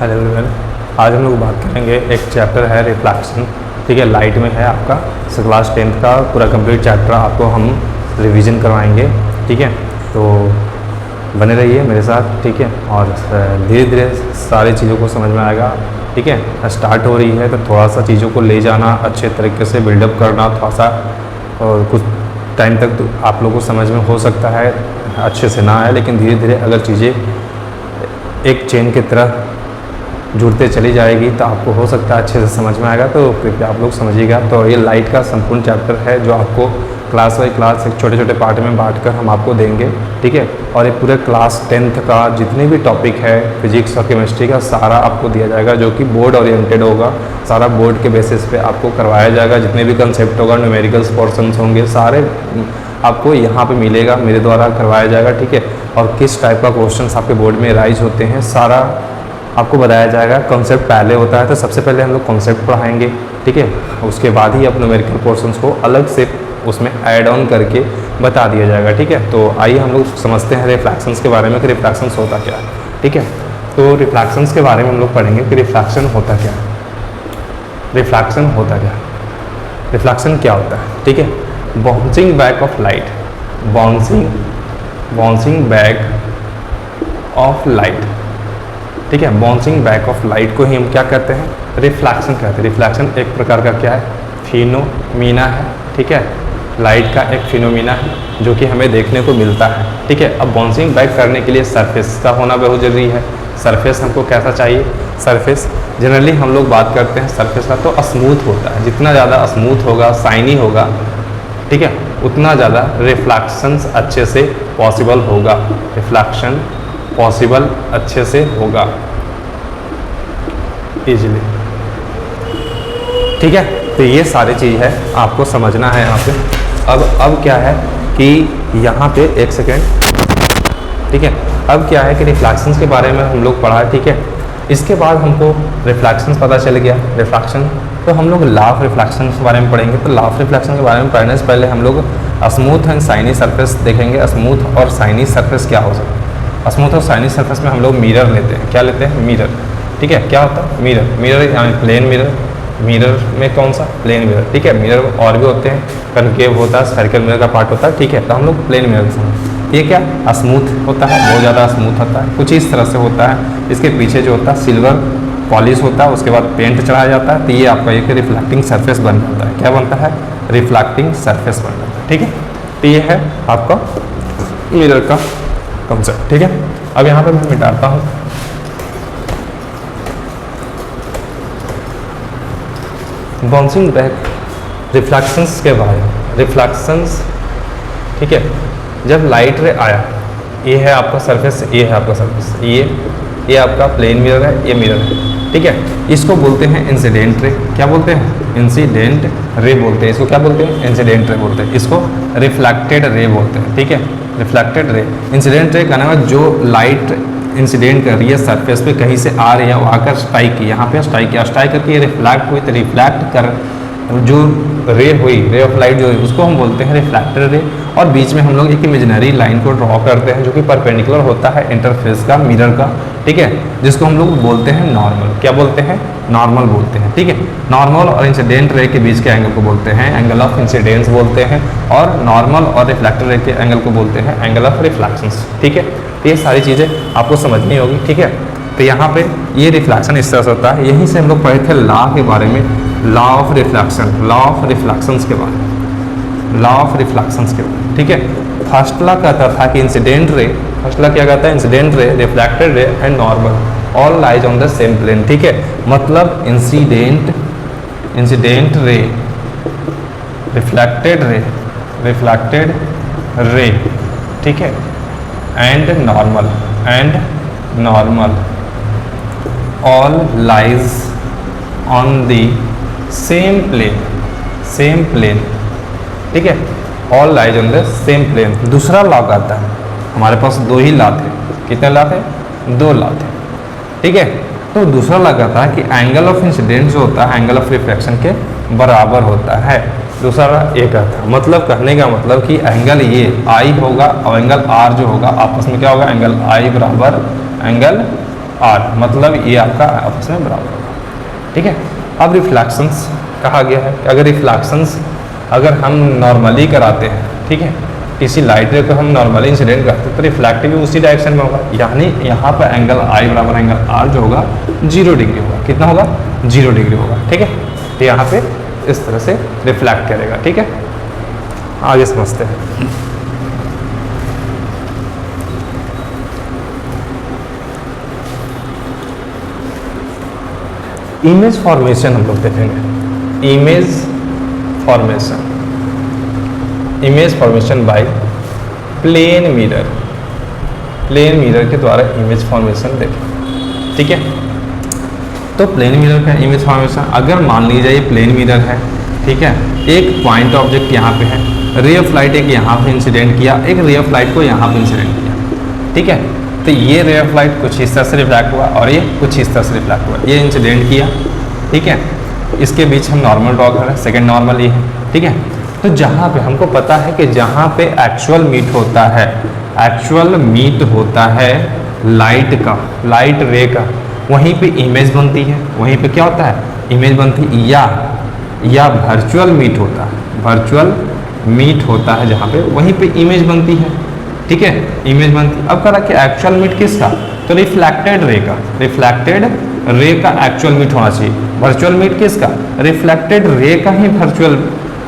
Hello everyone, आज हम लोग बात करेंगे एक चैप्टर है रिफ्लेक्शन। ठीक है, लाइट में है आपका क्लास 10th का पूरा कंप्लीट चैप्टर आपको हम रिवीजन करवाएंगे। ठीक है, तो बने रहिए मेरे साथ। ठीक है, और धीरे धीरे सारी चीज़ों को समझ में आएगा। ठीक है, स्टार्ट हो रही है तो थोड़ा सा चीज़ों को ले जाना, अच्छे तरीके से बिल्डअप करना, थोड़ा सा और कुछ टाइम तक तो आप लोगों को समझ में हो सकता है, अच्छे से ना है, लेकिन धीरे धीरे अगर चीज़ें एक चेन की तरह जुड़ते चली जाएगी तो आपको हो सकता है अच्छे से समझ में आएगा। तो कृपया आप लोग समझिएगा। तो ये लाइट का संपूर्ण चैप्टर है जो आपको क्लास बाई क्लास एक छोटे छोटे पार्ट में बांटकर हम आपको देंगे। ठीक है, और ये पूरे क्लास 10th का जितने भी टॉपिक है फिजिक्स और केमिस्ट्री का सारा आपको दिया जाएगा, जो कि बोर्ड ओरिएंटेड होगा। सारा बोर्ड के बेसिस पे आपको करवाया जाएगा। जितने भी कंसेप्ट होगा, न्यूमेरिकल्स पोर्शंस होंगे, सारे आपको यहाँ पे मिलेगा, मेरे द्वारा करवाया जाएगा। ठीक है, और किस टाइप का क्वेश्चंस आपके बोर्ड में राइज होते हैं सारा आपको बताया जाएगा। कॉन्सेप्ट पहले होता है तो सबसे पहले हम लोग कॉन्सेप्ट पढ़ाएंगे। ठीक है, उसके बाद ही अपने न्यूमेरिकल पोर्शंस को अलग से उसमें ऐड ऑन करके बता दिया जाएगा। ठीक है, तो आइए हम लोग समझते हैं रिफ्लेक्शंस के बारे में कि रिफ्लेक्शंस होता क्या है। ठीक है, तो रिफ्लेक्शंस के बारे में हम लोग पढ़ेंगे कि रिफ्लेक्शन होता क्या है। रिफ्लेक्शन होता क्या है, रिफ्लेक्शन क्या होता है। ठीक है, bouncing back of light, bouncing back of light. ठीक है, बाउंसिंग बैक ऑफ लाइट को ही हम क्या कहते हैं, रिफ्लेक्शन कहते हैं। रिफ्लेक्शन एक प्रकार का क्या है, फिनोमीना है। ठीक है, लाइट का एक फिनोमीना है जो कि हमें देखने को मिलता है। ठीक है, अब बाउंसिंग बैक करने के लिए सरफेस का होना बहुत ज़रूरी है। सरफेस हमको कैसा चाहिए, सरफेस जनरली हम लोग बात करते हैं सरफेस का तो स्मूथ होता है। जितना ज़्यादा स्मूथ होगा, शाइनी होगा, ठीक है, उतना ज़्यादा रिफ्लेक्शंस अच्छे से पॉसिबल होगा। रिफ्लेक्शन पॉसिबल अच्छे से होगा इजीली। ठीक है, तो ये सारी चीज़ है आपको समझना है यहाँ पे। अब क्या है कि यहाँ पे एक सेकेंड। ठीक है, अब क्या है कि रिफ्लेक्शंस के बारे में हम लोग पढ़ा। ठीक है, इसके बाद हमको रिफ्लेक्शंस पता चल गया। रिफ्लेक्शन तो हम लोग लॉ ऑफ रिफ्लेक्शन के बारे में पढ़ेंगे। तो लॉ ऑफ रिफ्लेक्शन के बारे में पढ़ने से पहले हम लोग स्मूथ एंड शाइनी सरफेस देखेंगे। स्मूथ और शाइनी सरफेस क्या हो सकता है। स्मूथ और शाइनी सरफेस में हम लोग मिरर लेते हैं। क्या लेते हैं, मिरर। ठीक है, क्या होता है मिरर, मिरर यानी प्लेन मिरर। मिरर में कौन सा, प्लेन मिरर। ठीक है, मिरर और भी होते हैं, कनकेव होता है, स्फेरिकल मिरर का पार्ट होता है। ठीक है, तो हम लोग प्लेन मिरर से, ये क्या स्मूथ होता है, बहुत ज़्यादा स्मूथ होता है, कुछ इस तरह से होता है। इसके पीछे जो होता है सिल्वर पॉलिश होता है, उसके बाद पेंट चढ़ाया जाता है, तो ये आपका एक रिफ्लेक्टिंग सरफेस बन जाता है। क्या बनता है, रिफ्लेक्टिंग सरफेस बन जाता है। ठीक है, तो ये है आपका मिरर का कॉन्सेप्ट। ठीक है, अब यहाँ पे मैं मिटाता हूँ। बाउंसिंग बैक रिफ्लेक्शंस के बारे में, रिफ्लेक्शंस। ठीक है, जब लाइट रे आया, ये है आपका सरफेस, ये है आपका सरफेस, ये आपका प्लेन मिरर है, ये मिरर है। ठीक है, इसको बोलते हैं इंसिडेंट रे। क्या बोलते हैं, इंसिडेंट रे बोलते हैं। इसको क्या बोलते हैं, इंसिडेंट रे बोलते हैं। इसको रिफ्लेक्टेड रे बोलते हैं। ठीक है, रिफ्लेक्टेड रे। इंसिडेंट रे का नाम है जो लाइट इंसिडेंट कर रही है सरफेस पे, कहीं से आ रही है, वो आकर स्ट्राइक की, यहाँ पे स्ट्राइक किया, स्ट्राइक करके ये रिफ्लेक्ट हुई, तो रिफ्लेक्ट कर जो रे हुई, रे ऑफ लाइट जो हुई, उसको हम बोलते हैं रिफ्लेक्टेड रे। और बीच में हम लोग एक इमेजिनरी लाइन को ड्रॉ करते हैं जो कि परपेंडिकुलर होता है इंटरफेस का, मिरर का। ठीक है, जिसको हम लोग बोलते हैं नॉर्मल। क्या बोलते हैं, नॉर्मल बोलते हैं। ठीक है, नॉर्मल और इंसिडेंट रे के बीच के एंगल को बोलते हैं एंगल ऑफ इंसिडेंस बोलते हैं, और नॉर्मल और रिफ्लेक्टेड रे के एंगल को बोलते हैं एंगल ऑफ रिफ्लेक्शंस। ठीक है, ये सारी चीज़ें आपको समझनी होगी। ठीक है, तो यहाँ पे ये रिफ्लेक्शन इस तरह से होता है। यहीं से हम लोग पढ़े थे लॉ के बारे में, law of reflection, law of reflections के बारे में, लॉ ऑफ रिफ्लेक्शंस के बारे में। ठीक है, फर्स्ट लॉ कहता था कि इंसिडेंट रे, फर्स्ट लॉ क्या कहता है, incident ray, reflected ray and normal all lies on the same plane. ठीक है, मतलब इंसिडेंट रे, रिफ्लेक्टेड रे, ठीक है, and normal all lies on the same plane. ठीक है, all lies on the same plane. दूसरा लॉ कहता है, हमारे पास दो ही लॉ थे, कितने लॉ थे, दो लॉ थे। ठीक है, तो दूसरा लॉ कहता है कि एंगल ऑफ इंसिडेंट जो होता है एंगल ऑफ रिफ्लेक्शन के बराबर होता है। दूसरा ये कहता है, मतलब कहने का मतलब कि एंगल ये आई होगा और एंगल आर जो होगा आपस में क्या होगा, एंगल आई बराबर एंगल आर, मतलब ये आपका आपस में बराबर होगा, ठीक है। अब रिफ्लेक्शंस कहा गया है कि अगर रिफ्लेक्शंस अगर हम नॉर्मली कराते हैं, ठीक है, किसी लाइट रे को हम नॉर्मली इंसिडेंट करते हैं तो रिफ्लेक्टिव भी उसी डायरेक्शन में होगा, यानी यहाँ पर एंगल आई बराबर एंगल आर जो होगा 0 डिग्री होगा। कितना होगा? 0 डिग्री होगा, ठीक है। तो यहाँ पे इस तरह से रिफ्लेक्ट करेगा, ठीक है। आगे समझते हैं। इमेज फॉर्मेशन हम लोग देखेंगे। Image formation by plane mirror के द्वारा इमेज फॉर्मेशन देखें, ठीक है। तो प्लेन मिरर का इमेज फॉर्मेशन, अगर मान लीजिए ये प्लेन मिरर है, ठीक है, एक पॉइंट ऑब्जेक्ट यहाँ पे है, रे ऑफ लाइट एक यहाँ पे इंसिडेंट किया, एक रे ऑफ लाइट को यहाँ पे इंसिडेंट किया, ठीक है। तो ये रे ऑफ लाइट कुछ इस तरह से रिफ्लेक्ट हुआ और ये कुछ इस तरह से रिफ्लेक्ट हुआ, ये इंसिडेंट किया, ठीक है। इसके बीच हम नॉर्मल ड्रॉ कर रहे हैं, सेकेंड नॉर्मल ये है, ठीक है। तो जहाँ पे हमको पता है कि जहाँ पे एक्चुअल मीट होता है लाइट का, लाइट रे का, वहीं पे इमेज बनती है, वहीं पे क्या होता है? इमेज बनती है। या वर्चुअल मीट होता है जहाँ पे, वहीं पे इमेज बनती है, ठीक है, इमेज बनती है। अब कह रहा कि एक्चुअल मीट किसका? तो रिफ्लेक्टेड रे का एक्चुअल मीट होना चाहिए। वर्चुअल मीट किसका? रिफ्लेक्टेड रे का ही वर्चुअल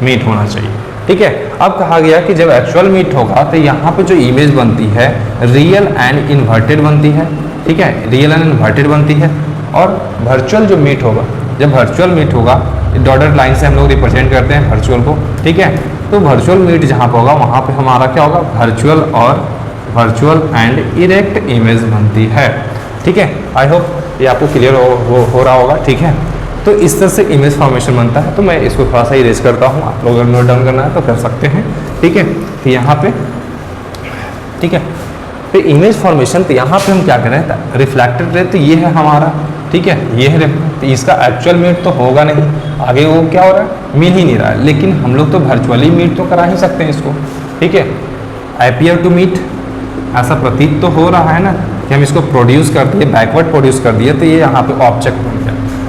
मीट होना चाहिए, ठीक है। अब कहा गया कि जब एक्चुअल मीट होगा तो यहाँ पे जो इमेज बनती है रियल एंड इन्वर्टेड बनती है, ठीक है, रियल एंड इन्वर्टेड बनती है। और वर्चुअल जो मीट होगा, जब वर्चुअल मीट होगा, डॉटेड लाइन से हम लोग रिप्रेजेंट करते हैं वर्चुअल को, ठीक है। तो वर्चुअल मीट जहाँ पे होगा वहाँ पे हमारा क्या होगा? वर्चुअल एंड इरेक्ट इमेज बनती है, ठीक है। आई होप ये आपको क्लियर हो रहा होगा, ठीक है। तो इस तरह से इमेज फॉर्मेशन बनता है। तो मैं इसको थोड़ा सा इरेज करता हूँ, आप लोग अगर नोट डाउन करना है तो कर सकते हैं, ठीक है। तो यहाँ पे, ठीक है, तो इमेज फॉर्मेशन, तो यहाँ पे हम क्या कर रहे हैं? रिफ्लेक्टेड रे, तो ये है हमारा, ठीक है, ये है। तो इसका एक्चुअल मीट तो होगा नहीं, आगे वो क्या हो रहा है? मिल ही नहीं रहा है, लेकिन हम लोग तो वर्चुअली मीट तो करा ही सकते हैं इसको, ठीक है। अपीयर टू मीट, ऐसा प्रतीत तो हो रहा है ना कि हम इसको प्रोड्यूस कर दिए, बैकवर्ड प्रोड्यूस कर दिए, तो ये यहाँ पे ऑब्जेक्ट बन गया,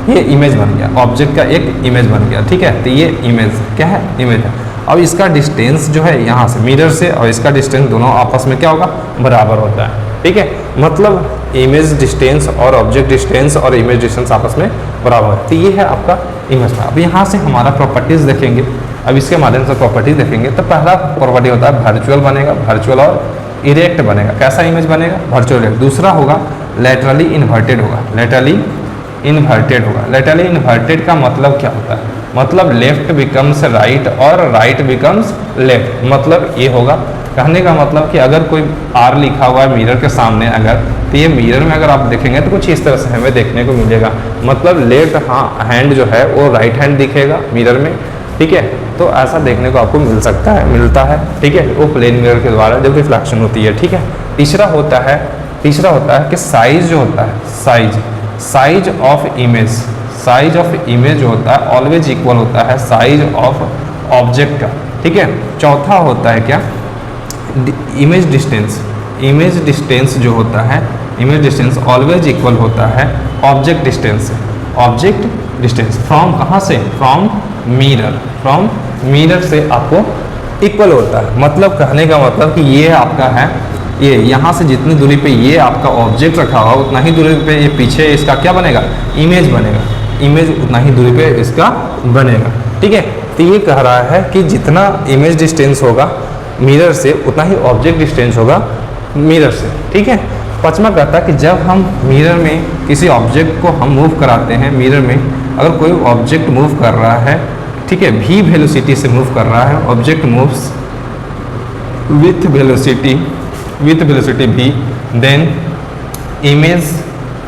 ये इमेज बन गया, ऑब्जेक्ट का एक इमेज बन गया, ठीक है। तो ये इमेज क्या है? इमेज है। अब इसका डिस्टेंस जो है यहाँ से मिरर से और इसका डिस्टेंस दोनों आपस में क्या होगा? बराबर होता है, ठीक है। मतलब इमेज डिस्टेंस और ऑब्जेक्ट डिस्टेंस और इमेज डिस्टेंस आपस में बराबर है। तो ये है आपका इमेज का। अब यहाँ से हमारा प्रॉपर्टीज़ देखेंगे, अब इसके माध्यम से प्रॉपर्टीज़ देखेंगे। तो पहला प्रॉपर्टी होता है वर्चुअल बनेगा, वर्चुअल और इरेक्ट बनेगा। कैसा इमेज बनेगा? Virtual erect. दूसरा होगा लेटरली इन्वर्टेड होगा, लेटरली इन्वर्टेड का मतलब क्या होता है? मतलब लेफ्ट बिकम्स राइट और राइट बिकम्स लेफ्ट, मतलब ये होगा। कहने का मतलब कि अगर कोई आर लिखा हुआ है मिरर के सामने, अगर तो ये मिरर में अगर आप देखेंगे तो कुछ इस तरह से हमें देखने को मिलेगा, मतलब लेफ्ट हैंड जो है वो राइट हैंड दिखेगा मिरर में, ठीक है। तो ऐसा देखने को आपको मिलता है, ठीक है, वो प्लेन मिरर के द्वारा जब रिफ्लेक्शन होती है, ठीक है। तीसरा होता है कि साइज जो होता है, साइज ऑफ इमेज जो होता है ऑलवेज इक्वल होता है साइज ऑफ ऑब्जेक्ट का, ठीक है। चौथा होता है क्या? इमेज डिस्टेंस जो होता है, इमेज डिस्टेंस ऑलवेज इक्वल होता है ऑब्जेक्ट डिस्टेंस फ्रॉम कहाँ से? फ्रॉम मिरर से आपको इक्वल होता है। मतलब कहने का मतलब कि ये आपका है, ये यहाँ से जितनी दूरी पे ये आपका ऑब्जेक्ट रखा हुआ उतना ही दूरी पे ये पीछे इसका क्या बनेगा? इमेज बनेगा, इमेज उतना ही दूरी पे इसका बनेगा, ठीक है। तो ये कह रहा है कि जितना इमेज डिस्टेंस होगा मिरर से उतना ही ऑब्जेक्ट डिस्टेंस होगा मिरर से, ठीक है। पांचवा कहता है कि जब हम मिरर में किसी ऑब्जेक्ट को हम मूव कराते हैं, मिरर में अगर कोई ऑब्जेक्ट मूव कर रहा है, ठीक है, v वेलोसिटी से मूव कर रहा है, object moves with velocity v, then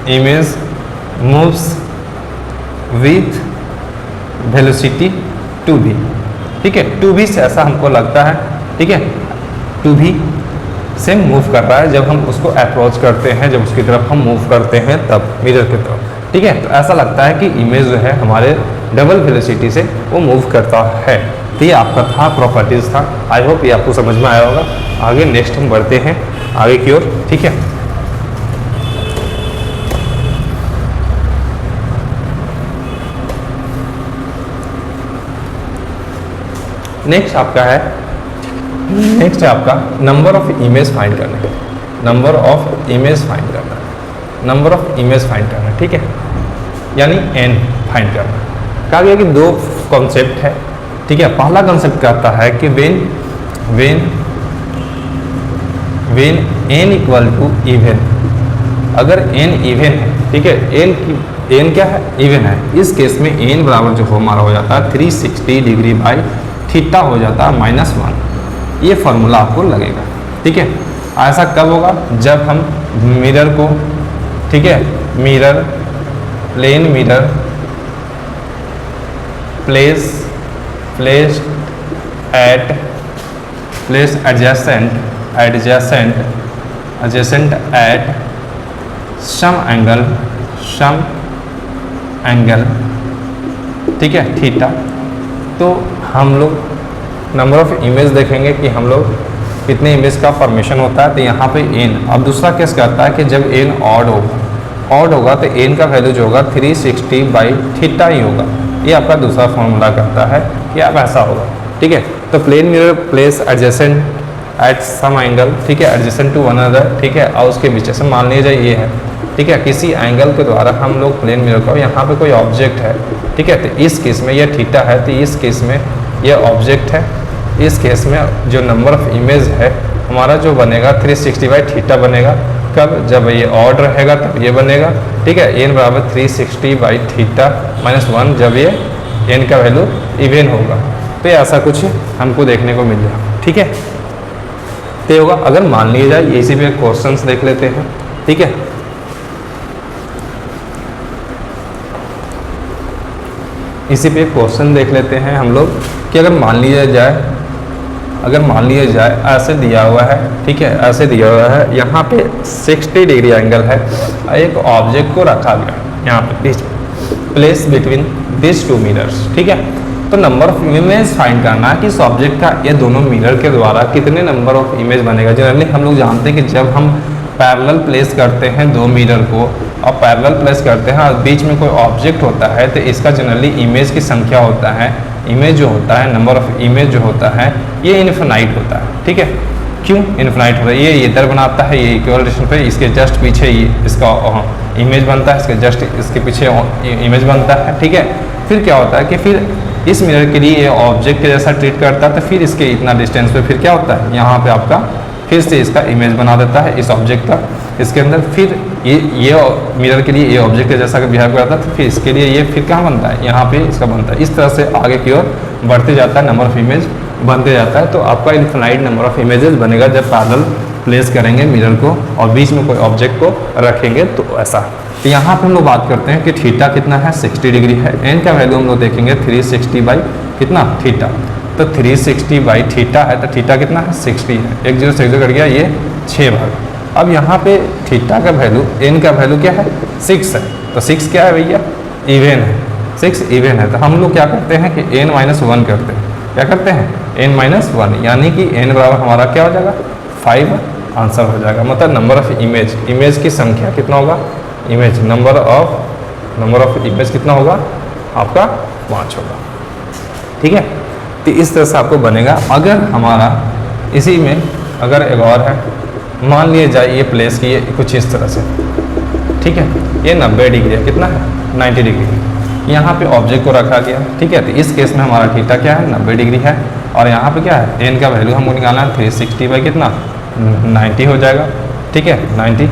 image moves with velocity 2v, ठीक है। 2v से ऐसा हमको लगता है, ठीक है, 2v से मूव कर रहा है जब हम उसको अप्रोच करते हैं, जब उसकी तरफ हम मूव करते हैं तब मिरर की तरफ, ठीक है। तो ऐसा लगता है कि इमेज जो है हमारे डबल वेलोसिटी से वो मूव करता है। तो ये आपका था प्रॉपर्टीज़ था। आई होप ये आपको समझ में आया होगा। आगे नेक्स्ट हम बढ़ते हैं आगे की ओर, ठीक है। नेक्स्ट आपका है आपका नंबर ऑफ इमेज फाइंड करने का, नंबर ऑफ इमेज फाइंड करना, नंबर ऑफ इमेज फाइंड करना, ठीक है, यानी n फाइंड करना। कहा गया कि दो कॉन्सेप्ट है, ठीक है। पहला कॉन्सेप्ट कहता है कि when n equal to even, अगर n इवन है, ठीक है, n क्या है, इवन है, इस केस में n बराबर जो हमारा हो जाता है 360 डिग्री बाई थीटा हो जाता है -1। ये फॉर्मूला आपको लगेगा, ठीक है। ऐसा कब होगा, जब हम मिरर को, ठीक है, mirror plane mirror place adjacent at some angle, ठीक है, थीटा। तो हम लोग नंबर ऑफ इमेज देखेंगे कि हम लोग कितने इमेज का फॉर्मेशन होता है। तो यहाँ पे n, अब दूसरा केस कहता है कि जब n ऑड होगा तो n का वैल्यू जो होगा 360 बाई थीटा ही होगा। ये आपका दूसरा फॉर्मूला कहता है कि अब ऐसा होगा, ठीक है। तो plane mirror place adjacent at some angle, ठीक है, एडजेसेंट टू वन अनदर, ठीक है, और उसके बीच से मान लीजिए ये है, ठीक है, किसी एंगल के द्वारा हम लोग प्लेन मिरर को, यहाँ पे कोई ऑब्जेक्ट है, ठीक है, तो इस केस में ये थीटा है, तो इस केस में ये ऑब्जेक्ट है, इस केस में जो नंबर ऑफ इमेज है हमारा जो बनेगा 360 बाई थीटा बनेगा। कब, जब ये ऑड रहेगा तब ये बनेगा, ठीक है, n बराबर 360 बाई थीटा -1, जब ये n का वैल्यू इवन होगा। तो ये ऐसा कुछ हमको देखने को मिल जाएगा, ठीक है। तो होगा, अगर मान लिया जाए, इसी पे क्वेश्चंस देख लेते हैं, ठीक है। इसी पे क्वेश्चन देख लेते हैं हम लोग कि अगर मान लिया जाए ऐसे दिया हुआ है, ठीक है, ऐसे दिया हुआ है, यहाँ पे 60 डिग्री एंगल है, एक ऑब्जेक्ट को रखा गया यहाँ पे place between this two mirrors, ठीक है। तो नंबर ऑफ इमेज फाइंड करना है कि इस ऑब्जेक्ट का ये दोनों मिरर के द्वारा कितने नंबर ऑफ इमेज बनेगा। जनरली हम लोग जानते हैं कि जब हम पैरेलल प्लेस करते हैं दो मिरर को, और पैरेलल प्लेस करते हैं और बीच में कोई ऑब्जेक्ट होता है, तो इसका जनरली इमेज की संख्या होता है, इमेज जो होता है, नंबर ऑफ इमेज जो होता है, ये इन्फिनाइट होता है, ठीक है। क्यों इन्फिनाइट होता है, ये इधर बनाता है, ये इक्वल डिस्टेंस पे, इसके जस्ट पीछे ये इसका इमेज बनता है, इसके जस्ट इसके पीछे इमेज बनता है, ठीक है। फिर क्या होता है कि फिर इस मिरर के लिए ये ऑब्जेक्ट के जैसा ट्रीट करता है, तो फिर इसके इतना डिस्टेंस पे फिर क्या होता है, यहाँ पे आपका फिर से इसका इमेज बना देता है इस ऑब्जेक्ट का इसके अंदर। फिर ये मिरर के लिए ये ऑब्जेक्ट जैसा बिहेव करता है, तो फिर इसके लिए ये फिर कहाँ बनता है, यहाँ पे इसका बनता है। इस तरह से आगे की ओर बढ़ते जाता है, नंबर ऑफ इमेज बनते जाता है। तो आपका इनफिनाइट नंबर ऑफ इमेजेस बनेगा जब पैरेलल प्लेस करेंगे मिरर को और बीच में कोई ऑब्जेक्ट को रखेंगे, तो ऐसा। तो यहाँ पे हम लोग बात करते हैं कि थीटा कितना है, 60 डिग्री है। एन का वैल्यू हम लोग देखेंगे 360 बाई कितना थीटा, तो 360 बाई थीटा है, तो थीटा कितना है 60 है, 1 0 से 1 0 कट गया, ये 6 भाग। अब यहाँ पे थीटा का वैल्यू, एन का वैल्यू क्या है 6 है, तो 6 क्या है भैया, इवन है, 6 इवन है। तो हम लोग क्या करते हैं कि n - 1 करते हैं, क्या करते हैं n - 1, यानी कि n बराबर हमारा क्या हो जाएगा 5 आंसर हो जाएगा। मतलब नंबर ऑफ इमेज की संख्या कितना होगा, इमेज नंबर ऑफ इमेज कितना होगा आपका 5 होगा, ठीक है। तो इस तरह से आपको बनेगा। अगर हमारा इसी में अगर एक और है, मान लिया जाए ये प्लेस की ये कुछ इस तरह से, ठीक है, ये 90 डिग्री है, कितना है 90 डिग्री, यहाँ पे ऑब्जेक्ट को रखा गया, ठीक है। तो इस केस में हमारा थीटा क्या है 90 डिग्री है, और यहाँ पे क्या है एन का वैल्यू हमको निकालना है 360 बाई कितना 90 हो जाएगा, ठीक है 90,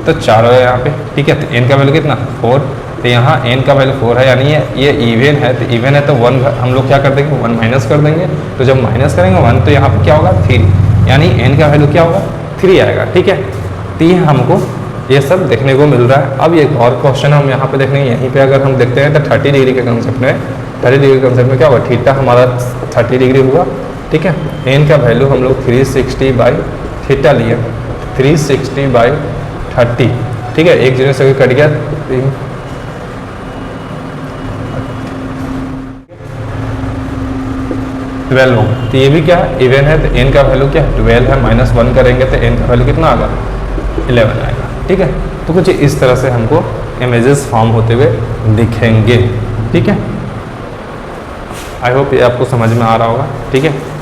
तो 4 है यहाँ पे, ठीक है। तो एन का वैल्यू कितना 4, तो यहाँ एन का वैल्यू 4 है, यानी ये इवन है, तो इवन है तो 1 हम लोग क्या कर देंगे 1 माइनस कर देंगे। तो जब माइनस करेंगे 1 तो यहाँ पे क्या होगा 3, यानी एन का वैल्यू क्या होगा 3 आएगा, ठीक है। तो ये हमको ये सब देखने को मिल रहा है। अब एक और क्वेश्चन हम यहाँ पे देखेंगे, यहीं पे अगर हम देखते हैं तो 30 डिग्री के कंसेप्ट में, 30 डिग्री के कंसेप्ट में क्या होगा, थीटा हमारा 30 डिग्री हुआ, ठीक है। एन का वैल्यू हम लोग 360 बाई थीटा लिए, 360 बाई 30, ठीक है, 1 0 से कट गया 12 होगा। तो ये भी क्या है इवन है, तो एन का वैल्यू क्या है 12 है, -1 करेंगे तो एन का वैल्यू कितना आएगा 11 आएगा, ठीक है। तो कुछ इस तरह से हमको इमेजेस फॉर्म होते हुए दिखेंगे, ठीक है। आई होप ये आपको समझ में आ रहा होगा। ठीक है।